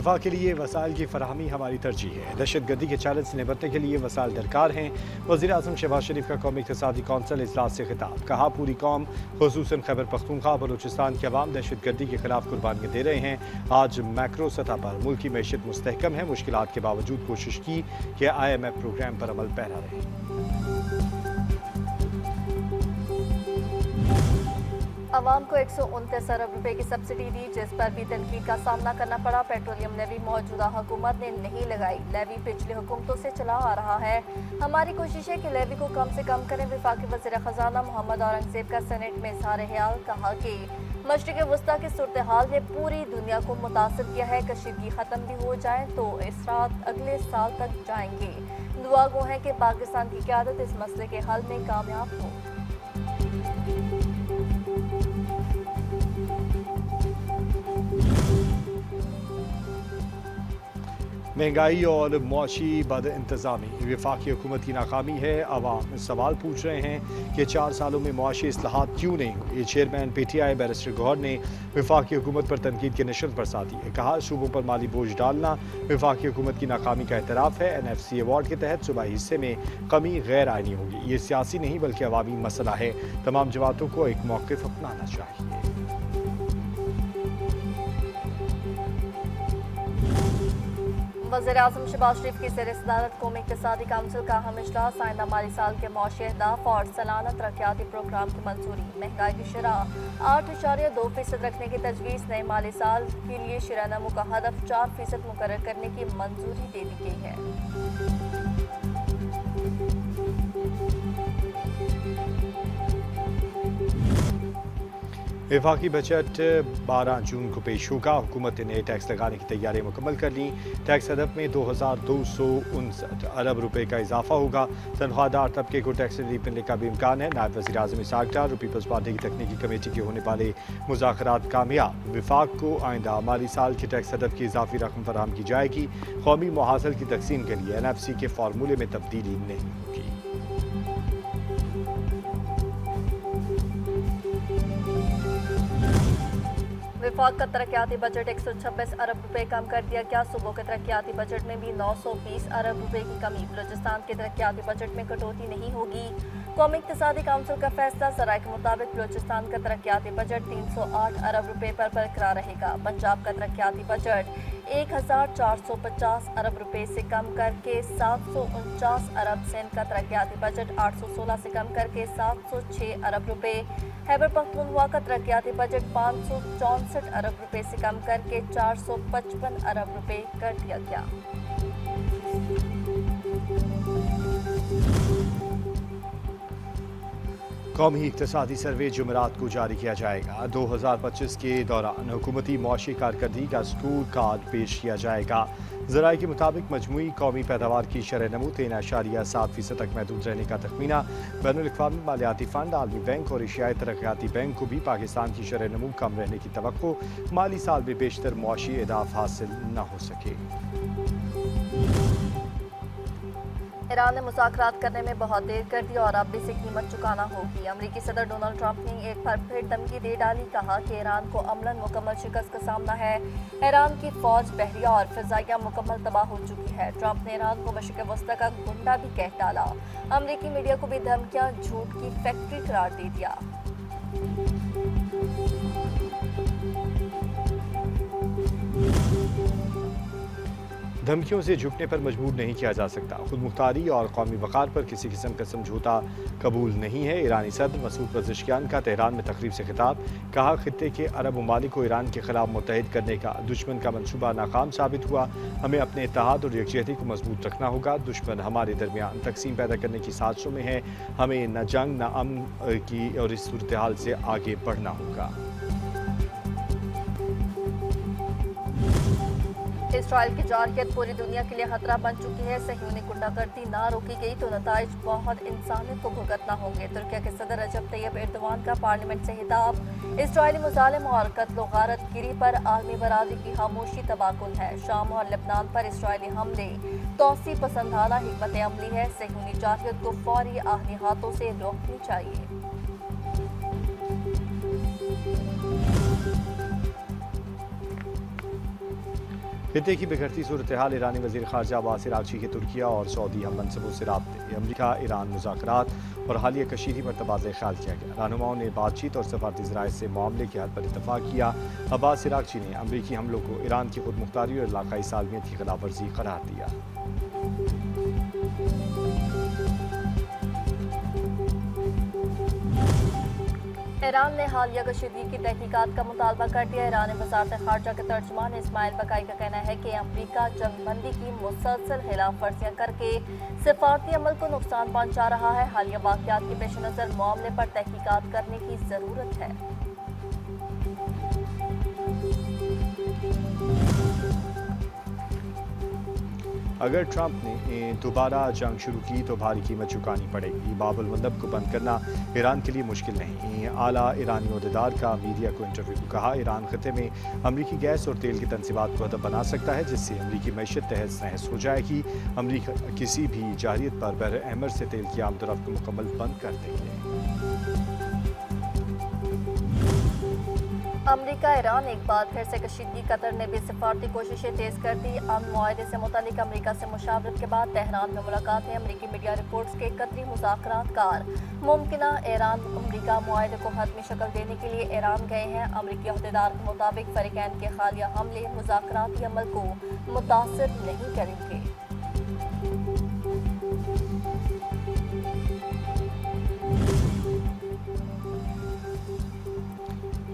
दिफा के लिए वसाइल की फराहमी हमारी तरजीह है। दहशत गर्दी के चैलेंज से निपटने के लिए वसाइल दरकार हैं। वज़ीर आज़म शहबाज शरीफ का कौमी इक़्तिसादी कौंसिल इजलास से खिताब। कहा, पूरी कौम खुसूसन खैबर पख्तूनख्वा बलूचिस्तान के अवाम दहशत गर्दी के खिलाफ कुर्बानियाँ दे रहे हैं। आज मैक्रो सतह पर मुल्क की मैशियत मुस्तहकम है। मुश्किलात के बावजूद कोशिश की कि IMF प्रोग्राम पर अमल पैरा रहे। अवाम को 129 अरब रुपए की सब्सिडी दी, जिस पर भी तनकीद का सामना करना पड़ा। पेट्रोलियम लेवी मौजूदा हुकूमत ने नहीं लगाई। लेवी पिछली हुकूमतों से चला आ रहा है। हमारी कोशिश है कि लेवी को कम से कम करें। वफाकी वज़ीर ख़ज़ाना मोहम्मद औरंगज़ेब का सेनेट में इज़हार ख्याल। कहा कि मशरिक़ वस्ता की सूरत हाल ने पूरी दुनिया को मुतासिर किया है। कशीदगी ख़त्म भी हो जाए तो इसरात अगले साल तक जाएंगे। दुआ गो है कि पाकिस्तान की क़यादत इस मसले के हल में कामयाब हो। महंगाई और मुआशी बद इंतज़ामी वफाकी हुकूमत की नाकामी है। अवाम सवाल पूछ रहे हैं कि 4 सालों में मुआशी इस्लाहात क्यों नहीं हुई। चेयरमैन PTI बैरिस्टर गौहर ने वफाकी हुकूमत पर तनकीद की नशरत बरसा दी है। कहा, सूबों पर माली बोझ डालना वफाकी हुकूमत की नाकामी का एतराफ़ है। NFC अवार्ड के तहत सूबाई हिस्से में कमी गैर आइनी होगी। ये सियासी नहीं बल्कि अवामी मसला है। तमाम जमातों को एक मौक़िफ़ अपनाना चाहिए। वज़ीर आज़म शहबाज शरीफ की ज़ेर सदारत कौमी इक़्तिसादी काउंसिल का अहम इजलास। आइंदा माली साल के मौशी अहदाफ और सालाना तरक्याती प्रोग्राम की मंजूरी। महंगाई की शरह 8.2% रखने की तजवीज़। नए माली साल के लिए शरह नमू का हदफ 4% मुकर्रर करने की मंजूरी दे दी गई है। वफाकी बजट 12 जून को पेश होगा। हुकूमत ने नए टैक्स लगाने की तैयारियां मुकम्मल कर ली। टैक्स हदफ में 2259 अरब रुपए का इजाफा होगा। तनख्वाहदार तबके को टैक्स रिलीफ मिलने का भी इम्कान है। नायब वज़ीर आज़म इसहाक डार और पीपल्स पार्टी की तकनीकी कमेटी के होने वाले मुज़ाकरात कामयाब। वफाक को आइंदा माली साल के टैक्स हदफ की इजाफी रकम फराहम की जाएगी। कौमी मुहासल की तकसीम के लिए NFC के फार्मूले में तब्दीली नहीं होगी। वफाक का तरक्याती बजट 126 अरब रुपए कम कर दिया गया। सूबों के तरक्याती बजट में भी 920 अरब रुपए की कमी। बलूचिस्तान के तरक्याती बजट में कटौती नहीं होगी। कौमी इक़्तिसादी काउंसिल का फैसला। सराय के मुताबिक बलूचिस्तान का तरक्याती बजट 308 अरब रुपए पर बरकरार रहेगा। पंजाब का तरक्याती बजट 1450 अरब रुपए से कम करके 749 अरब। सिंध का तरक्याती बजट 816 से कम करके 706 अरब रुपए। खैबर पख्तूनख्वा का तरक्याती बजट 564 अरब रुपए से कम करके 455 अरब रुपए कर दिया गया। कौमी इक़्तिसादी सर्वे जुमेरात को जारी किया जाएगा। 2025 के दौरान हुकूमती मुआशी कारकर्दगी का स्कोर कार्ड पेश किया जाएगा। ज़राए के मुताबिक मजमूई कौमी पैदावार की शरह नमू 3.7% तक महदूद रहने का तखमीना। बैनुल-अक़वामी मालियाती फ़ंड, आलमी बैंक और एशियाई तरक्याती बैंक को भी पाकिस्तान की शरह नमू कम रहने की तवक्को। माली साल में बेशतर मुआशी अहदाफ हासिल न हो सके। ईरान ने मुज़ाकरात करने में बहुत देर कर दी और अब भी इसे कीमत चुकाना होगी। अमरीकी सदर डोनाल्ड ट्रंप ने एक बार फिर धमकी दे डाली। कहा कि ईरान को अमलन मुकम्मल शिकस्त का सामना है। ईरान की फौज बहरिया और फ़िज़ाइया मुकम्मल तबाह हो चुकी है। ट्रंप ने ईरान को मशरिक़ वस्ता का गुंडा भी कह डाला। अमरीकी मीडिया को भी धमकियाँ झूठ की फैक्ट्री करार दे दिया। धमकियों से झुकने पर मजबूर नहीं किया जा सकता। खुद मुख्तारी और कौमी वक़ार पर किसी किस्म का समझौता कबूल नहीं है। ईरानी सदर मसूद पज़ेश्कियान का तेहरान में तकरीब से खिताब। कहा, खित्ते के अरब ममालिक को ईरान के खिलाफ मुत्तहिद करने का दुश्मन का मनसूबा नाकाम साबित हुआ। हमें अपने इत्तेहाद और यकजहती को मजबूत रखना होगा। दुश्मन हमारे दरमियान तकसीम पैदा करने की साजिशों में है। हमें न जंग न अमन की और इस सूरत हाल से आगे बढ़ना होगा। इसराइल की जारहियत पूरी दुनिया के लिए खतरा बन चुकी है। सहीयूनी गुंडागर्दी ना रोकी गई तो नताइज बहुत इंसानियत को भुगतना होंगे। तुर्किया के सदर रजब तैयब एर्दोगान का पार्लियामेंट से खिताब। इसराइली मुजालिम और कत्ल गारत गिरी पर आलमी बरादरी की खामोशी तबाकुल है। शाम और लेबनान पर इसराइली हमले तौसी पसंदाना हिकमत अमली है। सहीयूनी जारहियत को फौरी आहनी हाथों से रोकनी चाहिए। खित्ते की बिगड़ती सूरत हाल, ईरानी वज़ीर ख़ारजा अब्बास अराग़ची के तुर्किया और सऊदी हम मनसबों से राब्ते, अमरीका ईरान मुज़ाकरात और हालिया कशीदी पर तबादला ख्याल किया गया। रहनुमाओं ने बातचीत और सफारती ज़राए से मामले के हल पर इत्तफ़ाक़ किया। अब्बास अराग़ची ने अमरीकी हमलों को ईरान की खुद मुख्तारी और इलाक़ाई सालमियत की खिलाफ वर्जी करार दिया। ईरान ने हालिया कशीदगी की तहकीकात का मुतालबा कर दिया। ईरानी वज़ारत ख़ारजा के तर्जुमान इस्माइल बकाई का कहना है कि अमरीका जंगबंदी की मुसलसल खिलाफ वर्जियाँ करके सिफारती अमल को नुकसान पहुँचा रहा है। हालिया वाक़यात के पेश नज़र मामले पर तहकीकात करने की ज़रूरत है। अगर ट्रंप ने दोबारा जंग शुरू की तो भारी कीमत चुकानी पड़ेगी। बाबुल मंदब को बंद करना ईरान के लिए मुश्किल नहीं। आला ईरानी अहदेदार का मीडिया को इंटरव्यू, कहा ईरान खत्े में अमरीकी गैस और तेल की तनसीबात को हदफ बना सकता है, जिससे अमरीकी मैशत तहस नहस हो जाएगी। अमरीका किसी भी जाहिरियत पर बहर अहमद से तेल की आमदरफ्त को मुकम्मल बंद कर देंगे। अमरीका ईरान एक बार फिर से कशीदगी, कतर ने भी सिफारती कोशिशें तेज कर दी। अमन मुआहदे से मुतालिक अमरीका से मुशावरत के बाद तेहरान में मुलाकातें। अमरीकी मीडिया रिपोर्ट्स के कतरी मुज़ाकरातकार मुमकिना ईरान अमरीका मुआहदे को हतमी शक्ल देने के लिए ईरान गए हैं। अमरीकी अहदेदार के मुताबिक फरीकैन के हालिया हमले मुज़ाकराती अमल को मुतासर नहीं करेंगे।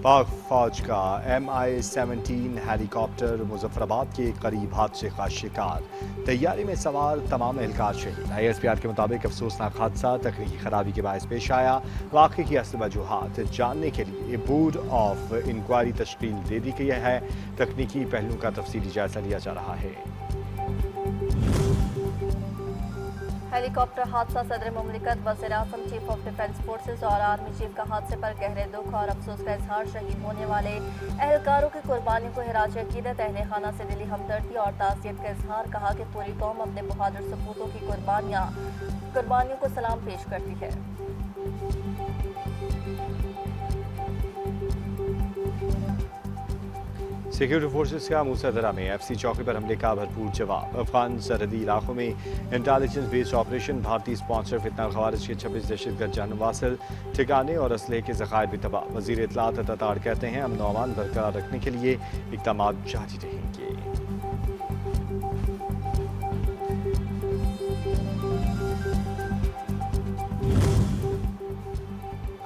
पाक फौज का MI-17 हेलीकॉप्टर मुजफ्फराबाद के करीब हादसे का शिकार, तैयारी में सवार तमाम एहलकार शहीद। ISPR के मुताबिक अफसोसनाक हादसा तकनीकी खराबी के बायस पेश आया। वाक़े की असल वजूहात जानने के लिए बोर्ड ऑफ इंक्वायरी तश्कील दे दी गई है। तकनीकी पहलुओं का तफसीली जायजा लिया जा रहा है। हेलीकॉप्टर हादसा सदर मुमलिकत, वज़ीर-ए-आज़म, चीफ ऑफ डिफेंस फोर्सेज और आर्मी चीफ का हादसे पर गहरे दुख और अफसोस का इजहार। शहीद होने वाले एहलकारों की कुर्बानियों को खिराज अकीदत, अहले खाना से दिली हमदर्दी और ताज़ियत का इजहार। कहा कि पूरी कौम अपने बहादुर सपूतों की कुर्बानियों को सलाम पेश करती है। सिक्योरिटी फोर्सेस का मूसादरा में FC चौकी पर हमले का भरपूर जवाब। अफगान सरहदी इलाकों में इंटेलिजेंस बेस्ड ऑपरेशन, भारतीय स्पॉन्सर फितना खवारिज के 26 दहशतगर्द जानब वासिल, ठिकाने और असलहे के ज़खायर भी तबाह। वज़ीर इत्तलात अतातार कहते हैं अमन व अमान बरकरार रखने के लिए इक़दाम जारी रहेंगे।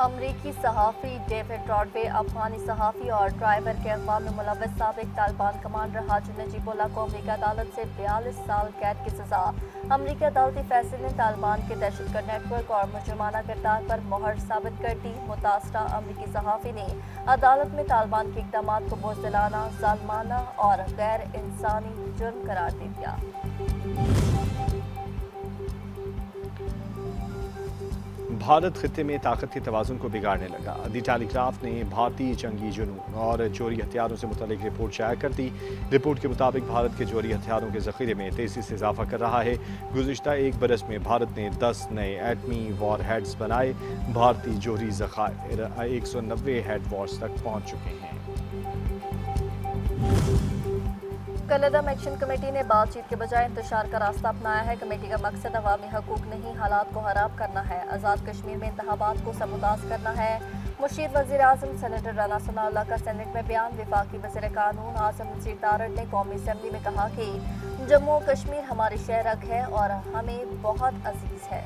अमरीकी सहाफ़ी डेविड ब्रॉडवे, अफगानी सहाफ़ी और ड्राइवर के अगवा में मुलव्वस साबिक तालिबान कमांडर हाजी नजीबुल्लाह को अमरीकी अदालत से 42 साल कैद की सज़ा। अमरीकी अदालती फैसले ने तालिबान के दहशतगर्द नेटवर्क और मुजरमाना किरदार पर मोहर साबित कर दी। मुतासरा अमरीकी सहाफ़ी ने अदालत में तालिबान के इक़दामात को बुज़दिलाना, ज़ालिमाना और गैर इंसानी जुर्म करार दे दिया। भारत खित्ते में ताकत के तवाज़ुन को बिगाड़ने लगा। दी टेलीग्राफ ने भारतीय जंगी जुनून और जोरी हथियारों से मुतल्लिक रिपोर्ट शाया कर दी। रिपोर्ट के मुताबिक भारत के जोरी हथियारों के ज़ख़ीरे में तेज़ी से इजाफा कर रहा है। गुज़िश्ता एक बरस में भारत ने 10 नए एटमी वॉर हेड्स बनाए। भारतीय जोरी ज़ख़ायर 190 हेड वॉर्स तक पहुँच चुके हैं। कलअदम एक्शन कमेटी ने बातचीत के बजाय इंतशार का रास्ता अपनाया है। कमेटी का मकसद अवामी हकूक नहीं, हालात को खराब करना है। आज़ाद कश्मीर में इंतखाबात को सबूताज करना है। मुशीर वज़ीर-ए-आज़म सेनेटर राना सनाउल्लाह का सेनेट में बयान। वफाकी वज़ीर कानून आज़म नसीर तारड़ ने कौमी असम्बली में कहा कि जम्मू कश्मीर हमारी शहरक है और हमें बहुत अजीज है।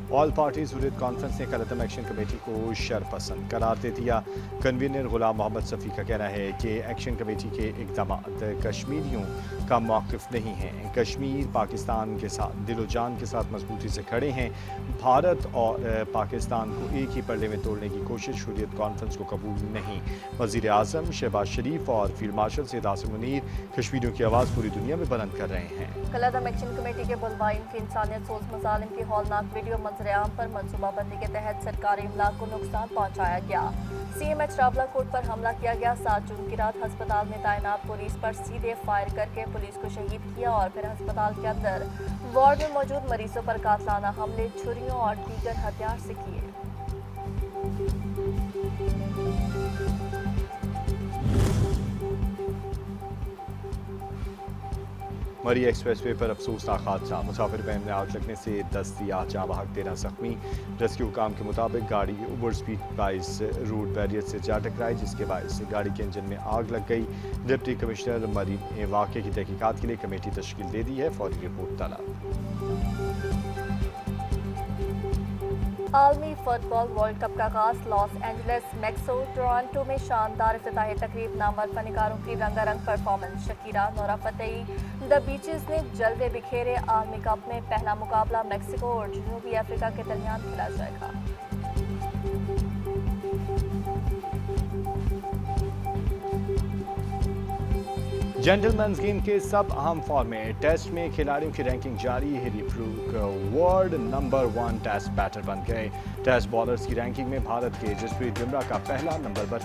ऑल पार्टीज हुर्रियत कॉन्फ्रेंस ने कलअदम एक्शन कमेटी को शरपसंद करार दे दिया। कन्वीनर गुलाम मोहम्मद सफ़ी का कहना है कि एक्शन कमेटी के इक़दाम कश्मीरियों का मौक़िफ़ नहीं है। कश्मीर पाकिस्तान के साथ दिलो जान के साथ मजबूती से खड़े हैं। भारत और पाकिस्तान को एक ही पल्ले में तोड़ने की कोशिश हुर्रियत कॉन्फ्रेंस को कबूल नहीं। वज़ीर आज़म शहबाज शरीफ और फील्ड मार्शल सैयद आसिम मुनीर कश्मीरियों की आवाज़ पूरी दुनिया में बुलंद कर रहे हैं। कलअदम एक्शन कमेटी के बुलवाइन की इंसानियत सोज मज़ालिम की हौलनाक वीडियो मंजर सदरेआम पर मनसूबाबंदी के तहत सरकारी इमलाक को नुकसान पहुंचाया गया। CMH रावलाकोट पर हमला किया गया। 7 जून की रात अस्पताल में तैनात पुलिस पर सीधे फायर करके पुलिस को शहीद किया और फिर अस्पताल के अंदर वार्ड में मौजूद मरीजों पर कातलाना हमले छुरियों और दीगर हथियार से किए। मरी एक्सप्रेसवे पर अफसोसनाक हादसा। मुसाफिर वैन में आग लगने से 10 सियाह जाँ बहक 13 जख्मी। रेस्क्यू हुकाम के मुताबिक गाड़ी ओवर स्पीड बाइस रोड बैरियर से जा टकराई, जिसके बायस गाड़ी के इंजन में आग लग गई। डिप्टी कमिश्नर मरी ने वाक़े की तहकीकात के लिए कमेटी तश्कील दे दी है। फौरी रिपोर्ट तलब। आलमी फुटबॉल वर्ल्ड कप का आगाज लॉस एंजलिस मैक्सो टोरंटो में शानदार इफ्तिताही तकरीब। नामवर फनकारों की रंगारंग performance. Shakira, Nora Fatehi, the beaches ने जलवे बिखेरे। आलमी कप में पहला मुकाबला मेक्सिको और जनूबी अफ्रीका के दरमियान खेला जाएगा। जेंटलमैन्स गेम के सब अहम फॉर्मेट। टेस्ट में खिलाड़ियों की रैंकिंग जारी। Harry Brook world number 1 test batter बन गए। टेस्ट बॉलर्स की रैंकिंग में भारत के जसप्रीत बुमराह का पहला नंबर पर।